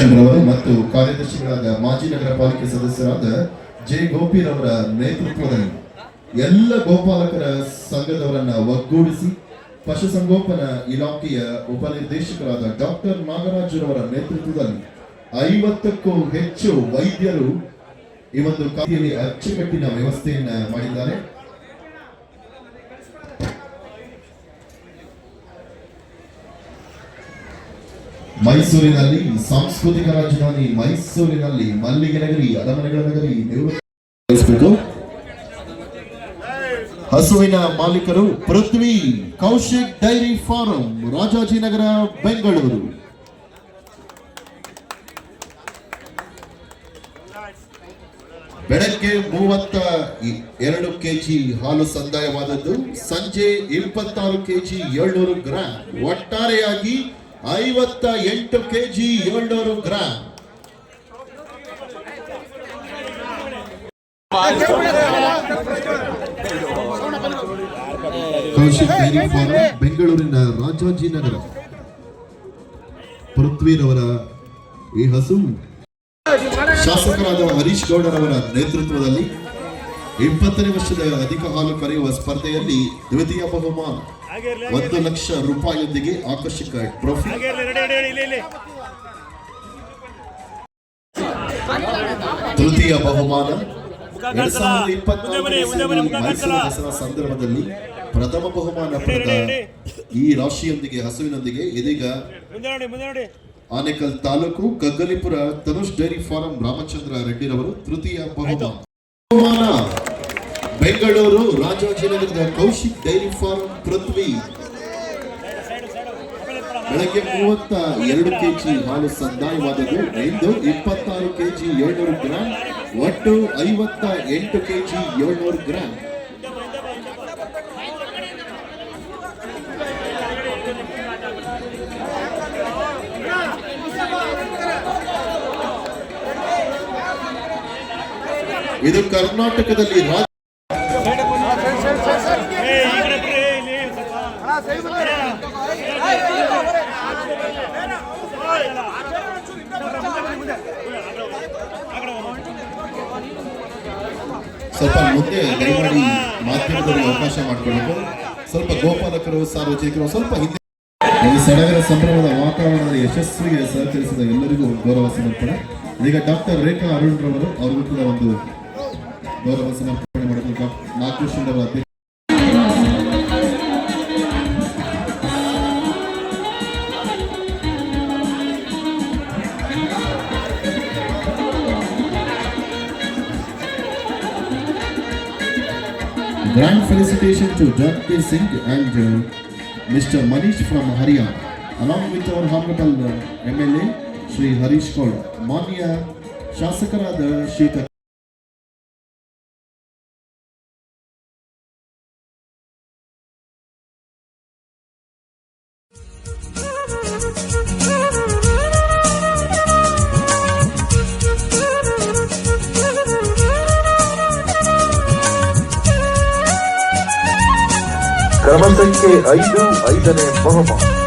ಭೂಷಣ್ ರವರು ಮತ್ತು ಕಾರ್ಯದರ್ಶಿಗಳಾದ ಮಾಜಿ ನಗರ ಪಾಲಿಕೆ ಸದಸ್ಯರಾದ ಜೆ ಗೋಪಿರವರ ನೇತೃತ್ವದಲ್ಲಿ ಎಲ್ಲ ಗೋಪಾಲಕರ ಸಂಘದವರನ್ನ ಒಗ್ಗೂಡಿಸಿ ಪಶುಸಂಗೋಪನಾ ಇಲಾಖೆಯ ಉಪನಿರ್ದೇಶಕರಾದ ಡಾಕ್ಟರ್ ನಾಗರಾಜರವರ ನೇತೃತ್ವದಲ್ಲಿ 50ಕ್ಕೂ ಹೆಚ್ಚು ವೈದ್ಯರು ಈ ಒಂದು ಕಾರ್ಯದಲ್ಲಿ ಅಚ್ಚುಕಟ್ಟಿನ ವ್ಯವಸ್ಥೆಯನ್ನ ಮಾಡಿದ್ದಾರೆ. ಮೈಸೂರಿನಲ್ಲಿ ಸಾಂಸ್ಕೃತಿಕ ರಾಜಧಾನಿ ಮೈಸೂರಿನಲ್ಲಿ ಮಲ್ಲಿಗೆ ನಗರಿ, ಅರಮನೆಗಳ ನಗರಿ, ಹಸುವಿನ ಮಾಲೀಕರು ಪೃಥ್ವಿ ಕೌಶಿಕ್ ಡೈರಿ ಫಾರಂ, ರಾಜಾಜಿನಗರ, ಬೆಂಗಳೂರು. ಬೆಳಗ್ಗೆ 32 ಕೆಜಿ ಹಾಲು ಸಂದಾಯವಾದದ್ದು, ಸಂಜೆ 26 ಕೆಜಿ 700 ಗ್ರಾಂ, ಒಟ್ಟಾರೆಯಾಗಿ 58 KG 700 gram. Kaushik dairy farm, ಬೆಂಗಳೂರಿನ ರಾಜಾಜಿನಗರ. ಪೃಥ್ವಿರವರ ಈ ಹಸು ಶಾಸಕರಾದ ಹರೀಶ್ ಗೌಡರವರ ನೇತೃತ್ವದಲ್ಲಿ 20ನೇ ವರ್ಷದ ಅಧಿಕ ಹಾಲು ಕರೆಯುವ ಸ್ಪರ್ಧೆಯಲ್ಲಿ ದ್ವಿತೀಯ ಬಹುಮಾನ 1 ಲಕ್ಷ ರೂಪಾಯಿಯೊಂದಿಗೆ ಆಕರ್ಷಕ ಟ್ರೋಫಿ. ತೃತೀಯ ಬಹುಮಾನ 2024 ದಸರಾ ಸಂದರ್ಭದಲ್ಲಿ ಪ್ರಥಮ ಬಹುಮಾನ ಪಡೆದ ಈ ರಾಶಿಯೊಂದಿಗೆ ಹಸುವಿನೊಂದಿಗೆ ಇದೀಗ ಆನೇಕಲ್ ತಾಲೂಕು ಕಗ್ಗಲಿಪುರ ತನುಷ್ ಡೈರಿ ಫಾರಂ ರಾಮಚಂದ್ರ ರೆಡ್ಡಿರವರು ತೃತೀಯ ಬಹುಮಾನ. ಬೆಂಗಳೂರು ರಾಜಾಜಿನಗರದ ಕೌಶಿಕ್ ಡೈರಿ ಫಾರಂ ಪೃಥ್ವಿ ಬೆಳಗ್ಗೆ 32 ಕೆಜಿ ಹಾಲು ಸಂದಾಯವಾದದ್ದು, ಇಂದು 26 ಕೆಜಿ 700 ಗ್ರಾಂ, ಒಟ್ಟು 58 ಕೆಜಿ 700 ಗ್ರಾಂ. ಇದು ಕರ್ನಾಟಕದಲ್ಲಿ ಸ್ವಲ್ಪ ಮುಂದೆ ದಯಮಾಡಿ ಮಾಧ್ಯಮದಲ್ಲಿ ಅವಕಾಶ ಮಾಡಿಕೊಳ್ಳಬೇಕು. ಸ್ವಲ್ಪ ಗೋಪಾಲಕರು, ಸಾರ್ವಜನಿಕರು ಸ್ವಲ್ಪ ಹಿಂದೆ. ಈ ಸಡಗರ ಸಂಭ್ರಮದ ವಾತಾವರಣದಲ್ಲಿ ಯಶಸ್ವಿಗೆ ಸಹಕರಿಸಿದ ಎಲ್ಲರಿಗೂ ಗೌರವ ಸಮರ್ಪಣೆ. ಈಗ ಡಾಕ್ಟರ್ ರೇಖಾ ಅರುಣ್ ರವರು ಅವ್ರಿಗೂ ಕೂಡ ಒಂದು ಗೌರವ ಸಮರ್ಪಣೆ ಮಾಡಿದ್ರು. ನಾಗಕೃಷ್ಣ ಅವರ ಅಧ್ಯಕ್ಷ. Grand felicitation to Jagdeep Singh and Mr. Manish from Haryana, along with our honorable MLA Shri Harish Gowda, ಮಾನ್ಯ ಶಾಸಕರಾದ ಶ್ರೀ ಕ್ರಮ ಸಂಖ್ಯೆ 5, 5ನೇ ಬಹುಮಾನ